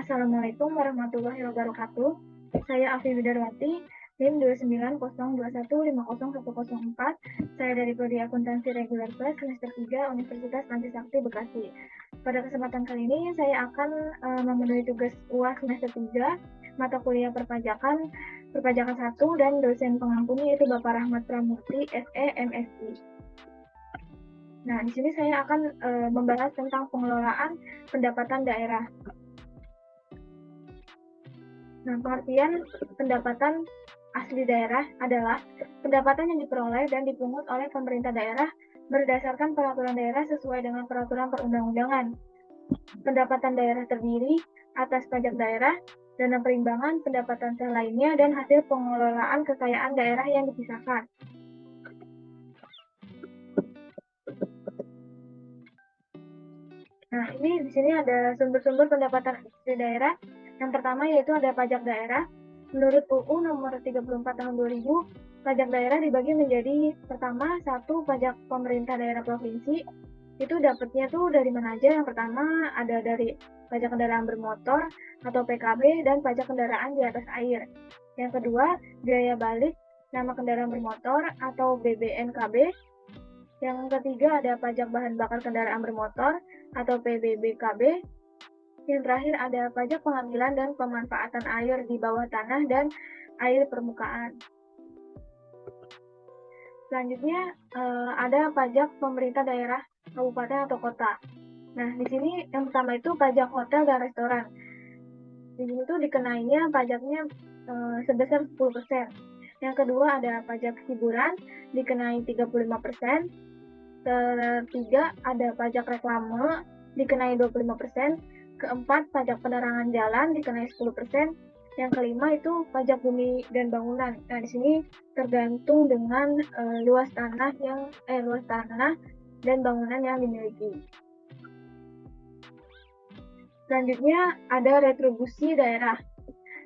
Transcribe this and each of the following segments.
Assalamualaikum warahmatullahi wabarakatuh. Saya Afi Widarwati, NIM 29021501004. Saya dari Prodi Akuntansi Reguler Plus semester 3 Universitas Trisakti Bekasi. Pada kesempatan kali ini saya akan memenuhi tugas UAS semester 3 mata kuliah perpajakan 1 dan dosen pengampunya yaitu Bapak Rahmat Pramukti, SE, MSI. Nah, di sini saya akan membahas tentang pengelolaan pendapatan daerah. Nah, pengertian pendapatan asli daerah adalah pendapatan yang diperoleh dan dipungut oleh pemerintah daerah berdasarkan peraturan daerah sesuai dengan peraturan perundang-undangan. Pendapatan daerah terdiri atas pajak daerah, dana perimbangan, pendapatan sah lainnya, dan hasil pengelolaan kekayaan daerah yang dipisahkan. Nah, ini di sini ada sumber-sumber pendapatan asli daerah. Yang pertama yaitu ada pajak daerah. Menurut UU nomor 34 tahun 2000, pajak daerah dibagi menjadi pertama, satu pajak pemerintah daerah provinsi. Itu dapatnya tuh dari mana aja? Yang pertama ada dari pajak kendaraan bermotor atau PKB dan pajak kendaraan di atas air. Yang kedua, biaya balik nama kendaraan bermotor atau BBNKB. Yang ketiga ada pajak bahan bakar kendaraan bermotor atau PBBKB. Yang terakhir ada pajak pengambilan dan pemanfaatan air di bawah tanah dan air permukaan. Selanjutnya ada pajak pemerintah daerah, kabupaten atau kota. Nah, di sini yang pertama itu pajak hotel dan restoran. Di sini tuh dikenainya pajaknya sebesar 10%. Yang kedua ada pajak hiburan, dikenai 35%. Ketiga ada pajak reklame, dikenai 25%. Keempat, pajak penerangan jalan dikenai 10%. Yang kelima itu pajak bumi dan bangunan. Nah, di sini tergantung dengan luas tanah dan bangunan yang dimiliki. Selanjutnya ada retribusi daerah.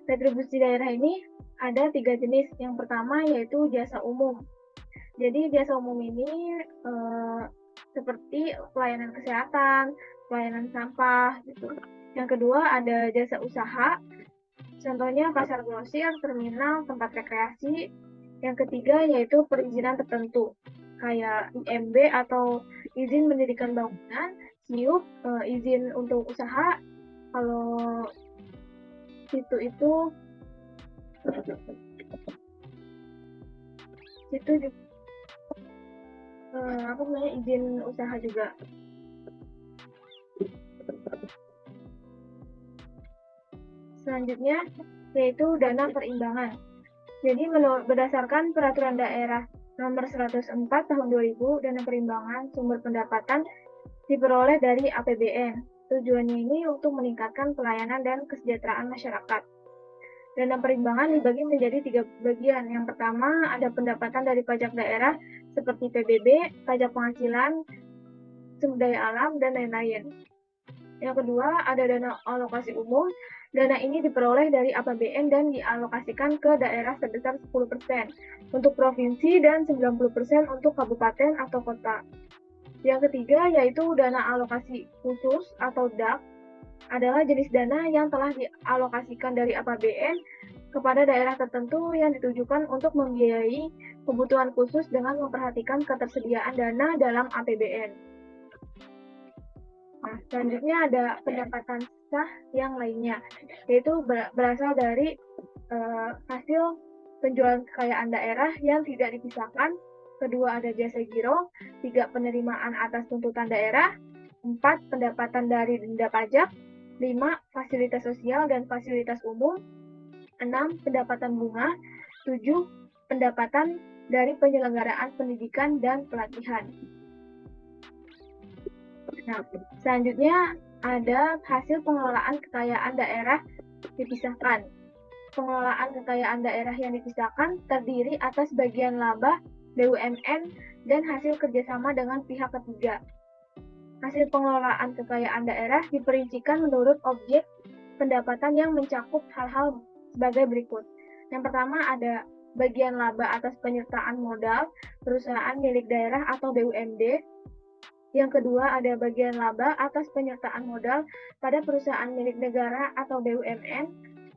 Retribusi daerah ini ada 3 jenis. Yang pertama yaitu jasa umum. Jadi jasa umum ini seperti pelayanan kesehatan, pelayanan sampah gitu. Yang kedua ada jasa usaha, contohnya pasar grosir, terminal, tempat rekreasi. Yang ketiga yaitu perizinan tertentu, kayak IMB atau izin mendirikan bangunan, SIUP, izin untuk usaha. Kalau itu juga izin usaha juga. Selanjutnya yaitu dana perimbangan. Jadi berdasarkan peraturan daerah nomor 104 tahun 2000, dana perimbangan sumber pendapatan diperoleh dari APBN. Tujuannya ini untuk meningkatkan pelayanan dan kesejahteraan masyarakat. Dana perimbangan dibagi menjadi 3 bagian. Yang pertama ada pendapatan dari pajak daerah seperti PBB, pajak penghasilan, sumber daya alam, dan lain-lain. Yang kedua ada dana alokasi umum. Dana ini diperoleh dari APBN dan dialokasikan ke daerah sebesar 10% untuk provinsi dan 90% untuk kabupaten atau kota. Yang ketiga yaitu dana alokasi khusus atau DAK, adalah jenis dana yang telah dialokasikan dari APBN kepada daerah tertentu yang ditujukan untuk membiayai kebutuhan khusus dengan memperhatikan ketersediaan dana dalam APBN. Nah, selanjutnya ada pendapatan sah yang lainnya, yaitu berasal dari hasil penjualan kekayaan daerah yang tidak dipisahkan. Kedua ada jasa giro. 3 penerimaan atas tuntutan daerah. 4 pendapatan dari denda pajak. 5 fasilitas sosial dan fasilitas umum. 6 pendapatan bunga. 7 pendapatan dari penyelenggaraan pendidikan dan pelatihan. Nah, selanjutnya ada hasil pengelolaan kekayaan daerah dipisahkan. Pengelolaan kekayaan daerah yang dipisahkan terdiri atas bagian laba, BUMN, dan hasil kerjasama dengan pihak ketiga. Hasil pengelolaan kekayaan daerah diperincikan menurut objek pendapatan yang mencakup hal-hal sebagai berikut. Yang pertama ada bagian laba atas penyertaan modal perusahaan milik daerah atau BUMD. Yang kedua ada bagian laba atas penyertaan modal pada perusahaan milik negara atau BUMN.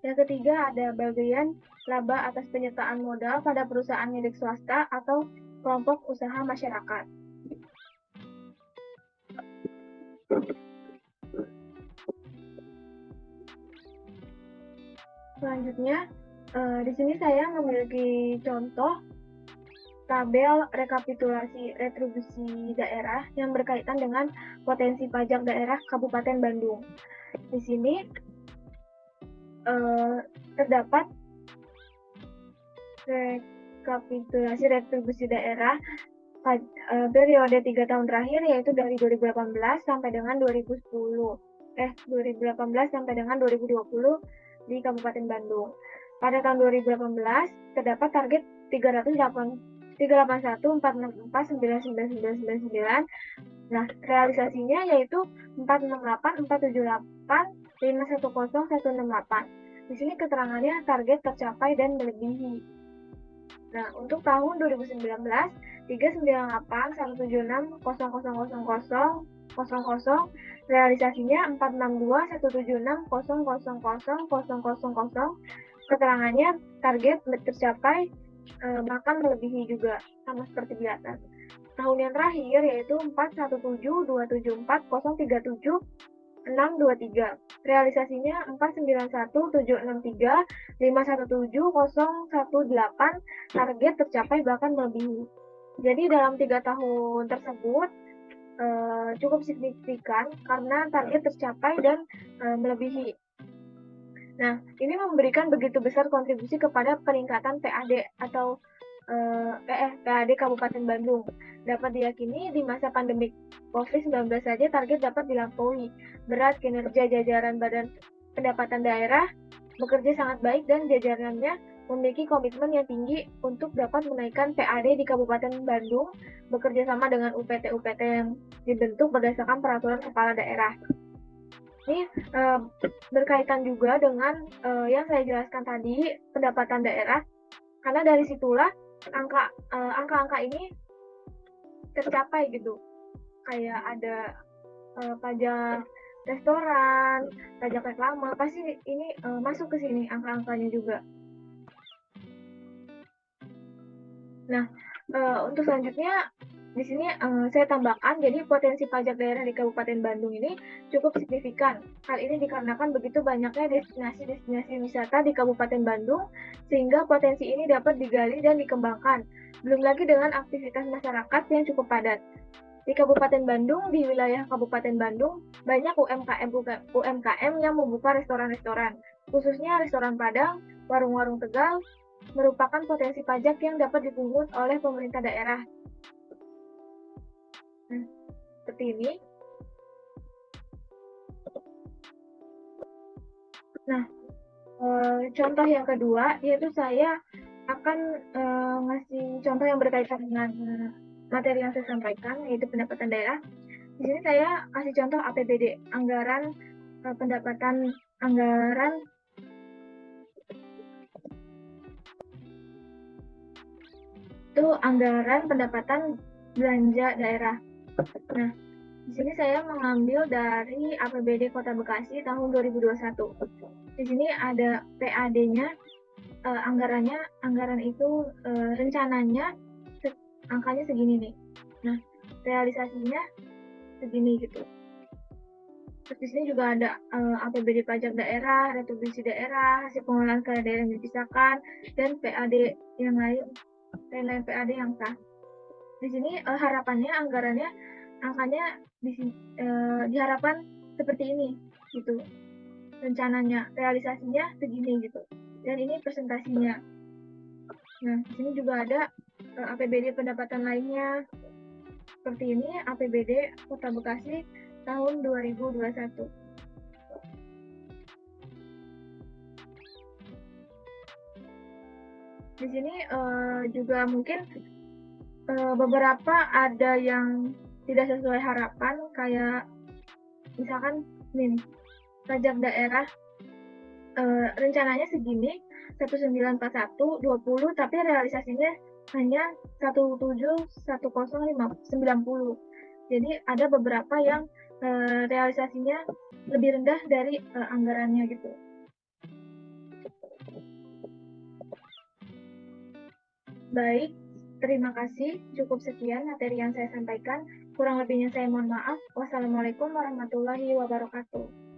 Yang ketiga ada bagian laba atas penyertaan modal pada perusahaan milik swasta atau kelompok usaha masyarakat. Selanjutnya, di sini saya memiliki contoh tabel rekapitulasi retribusi daerah yang berkaitan dengan potensi pajak daerah Kabupaten Bandung. Di sini terdapat rekapitulasi retribusi daerah periode 3 tahun terakhir, yaitu dari 2018 sampai dengan 2018 sampai dengan 2020 di Kabupaten Bandung. Pada tahun 2018 terdapat target 381.464.99999. Nah, realisasinya yaitu 468.478.510.168. Di sini keterangannya target tercapai dan melebihi. Nah, untuk tahun 2019 398.176.000.00 realisasinya 462.176.000.000. Keterangannya target tercapai bahkan melebihi juga, sama seperti di atas. Tahun yang terakhir yaitu 417.274.037.623. Realisasinya 491.763.517.018, target tercapai bahkan melebihi. Jadi dalam 3 tahun tersebut cukup signifikan karena target tercapai dan melebihi. Nah, ini memberikan begitu besar kontribusi kepada peningkatan PAD atau PAD Kabupaten Bandung. Dapat diyakini di masa pandemi COVID-19 saja target dapat dilampaui. Berat kinerja jajaran Badan Pendapatan Daerah bekerja sangat baik dan jajarannya memiliki komitmen yang tinggi untuk dapat menaikkan PAD di Kabupaten Bandung bekerja sama dengan UPT-UPT yang dibentuk berdasarkan peraturan kepala daerah. Ini berkaitan juga dengan yang saya jelaskan tadi, pendapatan daerah, karena dari situlah angka-angka ini tercapai gitu. Kayak ada pajak restoran, pajak reklame, pasti ini masuk ke sini angka-angkanya juga. Nah, untuk selanjutnya di sini saya tambahkan, jadi potensi pajak daerah di Kabupaten Bandung ini cukup signifikan. Hal ini dikarenakan begitu banyaknya destinasi-destinasi wisata di Kabupaten Bandung, sehingga potensi ini dapat digali dan dikembangkan. Belum lagi dengan aktivitas masyarakat yang cukup padat. Di Kabupaten Bandung, di wilayah Kabupaten Bandung, banyak UMKM yang membuka restoran-restoran, khususnya restoran Padang, warung-warung Tegal, merupakan potensi pajak yang dapat dipungut oleh pemerintah daerah. Seperti ini. Nah, contoh yang kedua yaitu saya akan ngasih contoh yang berkaitan dengan materi yang saya sampaikan, yaitu pendapatan daerah. Di sini saya kasih contoh APBD, anggaran pendapatan anggaran itu anggaran pendapatan belanja daerah. Nah, di sini saya mengambil dari APBD Kota Bekasi tahun 2021. Di sini ada PAD-nya, anggaran itu rencananya angkanya segini nih. Nah, realisasinya segini gitu. Terus di sini juga ada APBD pajak daerah, retribusi daerah, hasil pengelolaan kaya daerah yang dipisahkan, dan PAD yang lain PAD yang sah. Di sini harapannya anggarannya angkanya diharapkan seperti ini gitu, rencananya, realisasinya segini gitu, dan ini presentasinya. Nah, di sini juga ada APBD pendapatan lainnya seperti ini, APBD Kota Bekasi tahun 2021. Di sini juga mungkin beberapa ada yang tidak sesuai harapan, kayak misalkan nih, pajak daerah rencananya segini 1941 20, tapi realisasinya hanya 171090. Jadi ada beberapa yang realisasinya lebih rendah dari anggarannya gitu. Baik, terima kasih. Cukup sekian materi yang saya sampaikan. Kurang lebihnya saya mohon maaf. Wassalamualaikum warahmatullahi wabarakatuh.